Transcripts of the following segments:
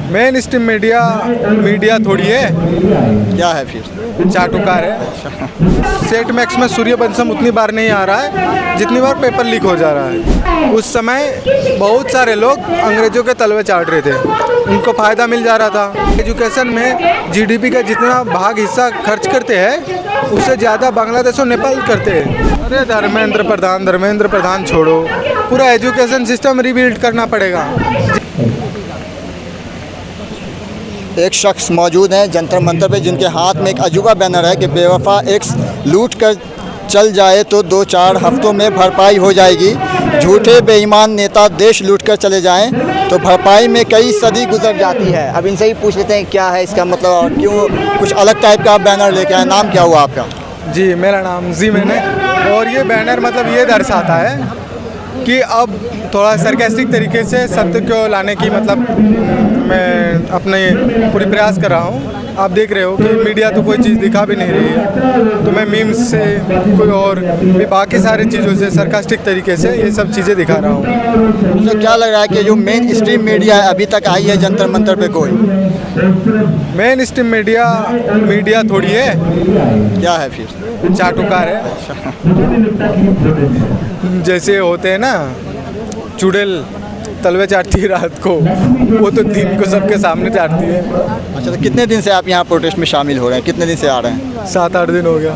Main stream media थोड़ी है, क्या है फिर? चाटुकार है। सेट मैक्स में सूर्यवंशम उतनी बार नहीं आ रहा है जितनी बार पेपर लीक हो जा रहा है। उस समय बहुत सारे लोग अंग्रेजों के तलवे चाट रहे थे, उनको फ़ायदा मिल जा रहा था। एजुकेशन में जीडीपी का जितना भाग हिस्सा खर्च करते हैं उससे ज़्यादा बांग्लादेश और नेपाल करते हैं। अरे धर्मेंद्र प्रधान छोड़ो, पूरा एजुकेशन सिस्टम रिबिल्ड करना पड़ेगा। एक शख्स मौजूद हैं जंतर मंतर पे जिनके हाथ में एक अजूबा बैनर है कि बेवफा एक्स लूट कर चल जाए तो 2-4 हफ्तों में भरपाई हो जाएगी। झूठे बेईमान नेता देश लूट कर चले जाएं तो भरपाई में कई सदी गुजर जाती है। अब इनसे ही पूछ लेते हैं क्या है इसका मतलब और क्यों कुछ अलग टाइप का बैनर लेके आए। नाम क्या हुआ आपका? जी, मेरा नाम जीमेन है। और ये बैनर मतलब ये दर्शाता है कि अब थोड़ा सरकास्टिक तरीके से सत्य को लाने की मतलब मैं अपने पूरी प्रयास कर रहा हूँ। आप देख रहे हो कि मीडिया तो कोई चीज़ दिखा भी नहीं रही है, तो मैं मीम्स से कोई और भी बाकी सारी चीज़ों से सरकास्टिक तरीके से ये सब चीज़ें दिखा रहा हूँ। तो क्या लग रहा है कि जो मेन स्ट्रीम मीडिया है अभी तक आई है जंतर मंतर पे कोई? मेन स्ट्रीम मीडिया थोड़ी है, क्या है फिर? चाटुकार है। जैसे होते हैं ना चुड़ैल तलवे चाटती है रात को, वो तो दिन को सबके सामने चाटती है। अच्छा, तो कितने दिन से आप यहाँ प्रोटेस्ट में शामिल हो रहे हैं? कितने दिन से आ रहे हैं? 7-8 दिन हो गया।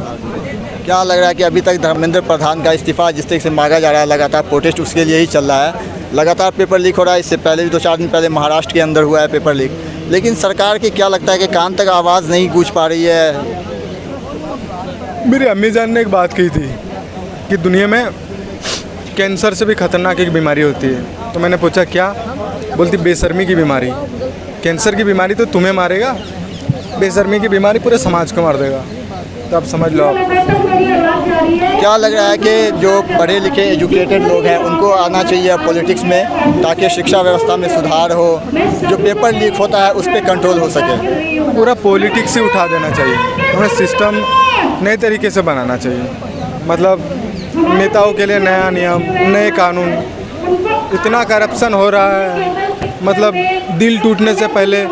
क्या लग रहा है कि अभी तक धर्मेंद्र प्रधान का इस्तीफ़ा जिस तरीके से मांगा जा रहा है, लगातार प्रोटेस्ट उसके लिए ही चल रहा है, लगातार पेपर लीक हो रहा है। इससे पहले भी 2-4 दिन पहले महाराष्ट्र के अंदर हुआ है पेपर लीक, लेकिन सरकार की क्या लगता है कि कान तक आवाज़ नहीं गूंज पा रही है? मेरी अम्मी जान ने एक बात कही थी कि दुनिया में कैंसर से भी खतरनाक एक बीमारी होती है। तो मैंने पूछा क्या? बोलती बेशर्मी की बीमारी। कैंसर की बीमारी तो तुम्हें मारेगा, बेशर्मी की बीमारी पूरे समाज को मार देगा। तो आप समझ लो। आप क्या लग रहा है कि जो पढ़े लिखे एजुकेटेड लोग हैं उनको आना चाहिए पॉलिटिक्स में ताकि शिक्षा व्यवस्था में सुधार हो, जो पेपर लीक होता है उस पर कंट्रोल हो सके? पूरा पॉलिटिक्स ही उठा देना चाहिए, हमें सिस्टम नए तरीके से बनाना चाहिए। मतलब नेताओं के लिए नया नियम, नए कानून। इतना करप्शन हो रहा है, मतलब दिल टूटने से पहले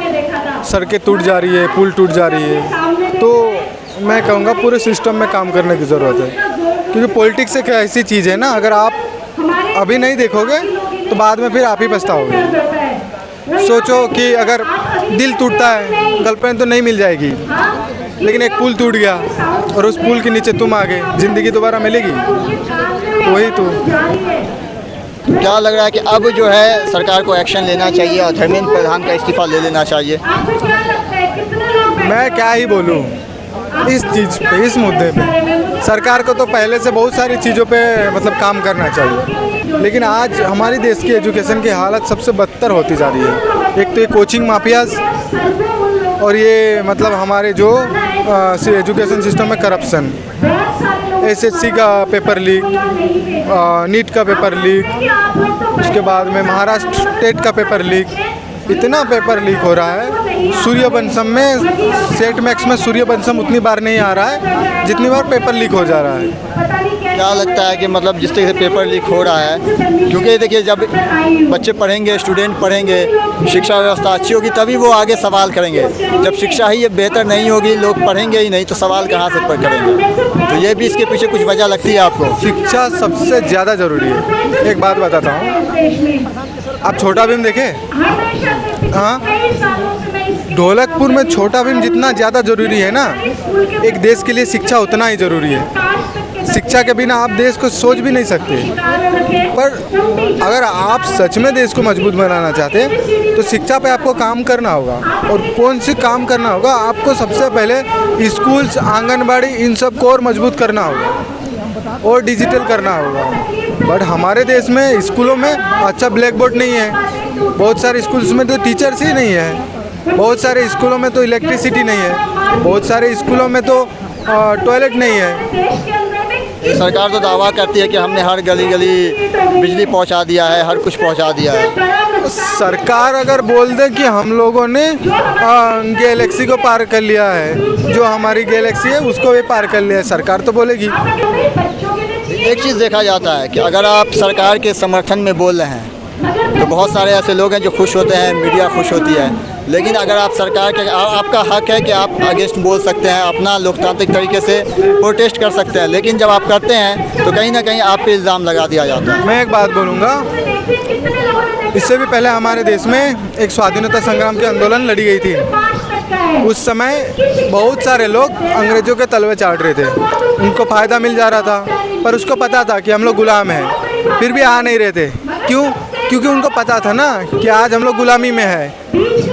सड़कें टूट जा रही है, पुल टूट जा रही है। तो मैं कहूँगा पूरे सिस्टम में काम करने की ज़रूरत है, क्योंकि पॉलिटिक्स एक ऐसी चीज़ है ना, अगर आप अभी नहीं देखोगे तो बाद में फिर आप ही पछताओगे। सोचो कि अगर दिल टूटता है, गर्लफ्रेंड तो नहीं मिल जाएगी, लेकिन एक पुल टूट गया और उस पुल के नीचे तुम आ गए, ज़िंदगी दोबारा मिलेगी? वही तो। क्या लग रहा है कि अब जो है सरकार को एक्शन लेना चाहिए और धर्मेंद्र प्रधान का इस्तीफ़ा ले लेना चाहिए? मैं क्या ही बोलूँ इस चीज़ पे, इस मुद्दे पे। सरकार को तो पहले से बहुत सारी चीज़ों पे मतलब काम करना चाहिए, लेकिन आज हमारे देश की एजुकेशन की हालत सबसे बदतर होती जा रही है। एक तो ये कोचिंग माफियाज और ये मतलब हमारे जो एजुकेशन सिस्टम में करप्शन, एसएससी का पेपर लीक, नीट का पेपर लीक, उसके बाद में महाराष्ट्र स्टेट का पेपर लीक। इतना पेपर लीक हो रहा है। सूर्यवंशम में सेट मैक्स में सूर्यवंशम उतनी बार नहीं आ रहा है जितनी बार पेपर लीक हो जा रहा है। क्या लगता है कि मतलब जिस तरह से पेपर लीक हो रहा है, क्योंकि देखिए जब बच्चे पढ़ेंगे, स्टूडेंट पढ़ेंगे, शिक्षा व्यवस्था अच्छी होगी तभी वो आगे सवाल करेंगे। जब शिक्षा ही ये बेहतर नहीं होगी, लोग पढ़ेंगे ही नहीं, तो सवाल कहाँ से करेंगे? तो ये भी इसके पीछे कुछ वजह लगती है आपको? शिक्षा सबसे ज़्यादा ज़रूरी है। एक बात बताता हूँ, आप छोटा भीम देखे? हाँ, ढोलकपुर में छोटा भीम जितना ज़्यादा ज़रूरी है ना, एक देश के लिए शिक्षा उतना ही ज़रूरी है। शिक्षा के बिना आप देश को सोच भी नहीं सकते। पर अगर आप सच में देश को मजबूत बनाना चाहते हैं तो शिक्षा पे आपको काम करना होगा। और कौन सी काम करना होगा? आपको सबसे पहले स्कूल्स, आंगनबाड़ी, इन सब को और मजबूत करना होगा और डिजिटल करना होगा। बट हमारे देश में स्कूलों में अच्छा ब्लैक बोर्ड नहीं है, बहुत सारे स्कूल्स में तो टीचर्स ही नहीं है, बहुत सारे स्कूलों में तो इलेक्ट्रिसिटी नहीं है, बहुत सारे स्कूलों में तो टॉयलेट नहीं है। सरकार तो दावा करती है कि हमने हर गली गली बिजली पहुंचा दिया है, हर कुछ पहुंचा दिया है। सरकार अगर बोल दे कि हम लोगों ने गैलेक्सी को पार कर लिया है, जो हमारी गैलेक्सी है उसको भी पार कर लिया है, सरकार तो बोलेगी। एक चीज़ देखा जाता है कि अगर आप सरकार के समर्थन में बोल रहे हैं तो बहुत सारे ऐसे लोग हैं जो खुश होते हैं, मीडिया खुश होती है, लेकिन अगर आप सरकार के आपका हक है कि आप अगेंस्ट बोल सकते हैं, अपना लोकतांत्रिक तरीके से प्रोटेस्ट कर सकते हैं, लेकिन जब आप करते हैं तो कहीं ना कहीं आप पे इल्ज़ाम लगा दिया जाता है। मैं एक बात बोलूँगा, इससे भी पहले हमारे देश में एक स्वाधीनता संग्राम की आंदोलन लड़ी गई थी। उस समय बहुत सारे लोग अंग्रेज़ों के तलवे चाट रहे थे, उनको फ़ायदा मिल जा रहा था, पर उसको पता था कि हम लोग गुलाम हैं, फिर भी आ नहीं रहे थे। क्यों? क्योंकि उनको पता था ना कि आज हम लोग गुलामी में है,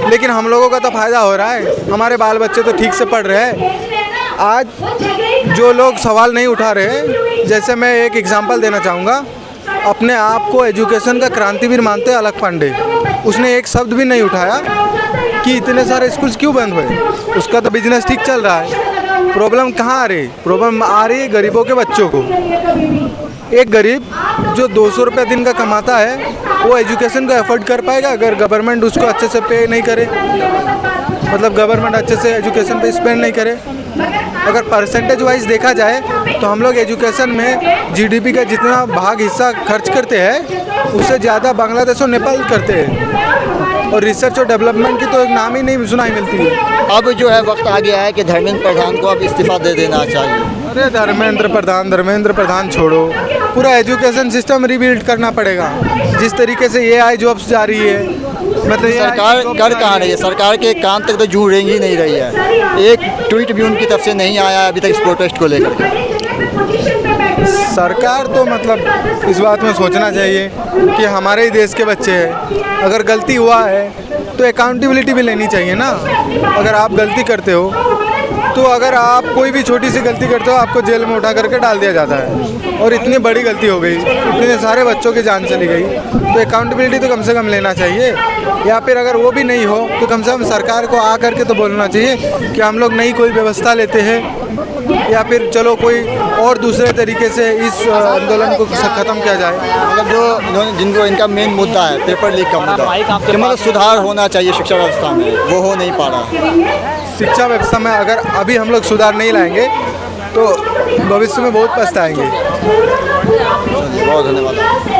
लेकिन हम लोगों का तो फ़ायदा हो रहा है, हमारे बाल बच्चे तो ठीक से पढ़ रहे हैं। आज जो लोग सवाल नहीं उठा रहे, जैसे मैं एक एग्जांपल देना चाहूँगा, अपने आप को एजुकेशन का क्रांतिवीर मानते हैं अलख पांडे, उसने एक शब्द भी नहीं उठाया कि इतने सारे स्कूल्स क्यों बंद हुए। उसका तो बिजनेस ठीक चल रहा है। प्रॉब्लम कहाँ आ रही? प्रॉब्लम आ रही है गरीबों के बच्चों को। एक गरीब जो 200 रुपये दिन का कमाता है, वो एजुकेशन को एफोर्ड कर पाएगा अगर गवर्नमेंट उसको अच्छे से पे नहीं करे, मतलब गवर्नमेंट अच्छे से एजुकेशन पे स्पेंड नहीं करे। अगर परसेंटेज वाइज देखा जाए तो हम लोग एजुकेशन में जीडीपी का जितना भाग हिस्सा खर्च करते हैं, उससे ज़्यादा बांग्लादेश और नेपाल करते हैं, और रिसर्च और डेवलपमेंट की तो एक नाम ही नहीं सुनाई मिलती है। अब जो है वक्त आ गया है कि धर्मेंद्र प्रधान को अब इस्तीफा दे देना चाहिए। अरे धर्मेंद्र प्रधान छोड़ो, पूरा एजुकेशन सिस्टम रिबिल्ड करना पड़ेगा। जिस तरीके से एआई जॉब्स जा रही है, मतलब सरकार कर कहाँ रही है? सरकार के काम तक तो जू रेंग ही नहीं रही है। एक ट्वीट भी उनकी तरफ से नहीं आया अभी तक इस प्रोटेस्ट को लेकर। सरकार तो मतलब इस बात में सोचना चाहिए कि हमारे ही देश के बच्चे हैं, अगर गलती हुआ है तो अकाउंटेबिलिटी भी लेनी चाहिए ना। अगर आप गलती करते हो तो अगर आप कोई भी छोटी सी गलती करते हो, आपको जेल में उठा करके डाल दिया जाता है, और इतनी बड़ी गलती हो गई, इतने सारे बच्चों की जान चली गई, तो अकाउंटेबिलिटी तो कम से कम लेना चाहिए। या फिर अगर वो भी नहीं हो तो कम से कम सरकार को आ करके तो बोलना चाहिए कि हम लोग नई कोई व्यवस्था लेते हैं, या फिर चलो कोई और दूसरे तरीके से इस आंदोलन को ख़त्म किया जाए। मतलब जो जिनको इनका मेन मुद्दा है पेपर लीक का मुद्दा, कि मतलब सुधार होना चाहिए शिक्षा व्यवस्था में, वो हो नहीं पा रहा। शिक्षा व्यवस्था में अगर अभी हम लोग सुधार नहीं लाएंगे तो भविष्य में बहुत पछताएंगे। बहुत धन्यवाद।